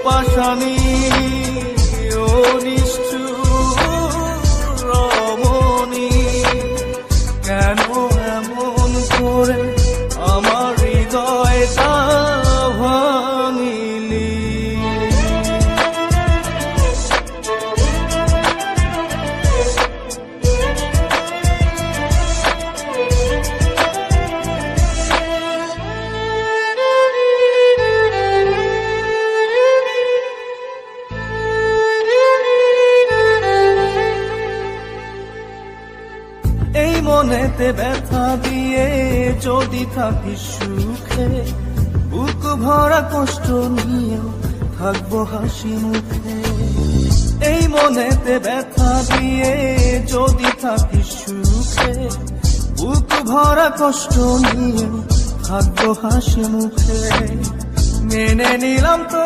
পাশানি ও নিষ্ঠুর রমণী, কেন এমন করে আমার হৃদয়টা ভাঙিলি? এই মনেতে ব্যথা দিয়ে যদি থাকিস সুখে, বুক ভরা কষ্ট নিয়েও থাকবো হাসি মুখে। এই মনেতে ব্যথা দিয়ে যদি থাকিস সুখে, বুক ভরা কষ্ট নিয়েও থাকবো হাসি মুখে। মেনে নিলাম তো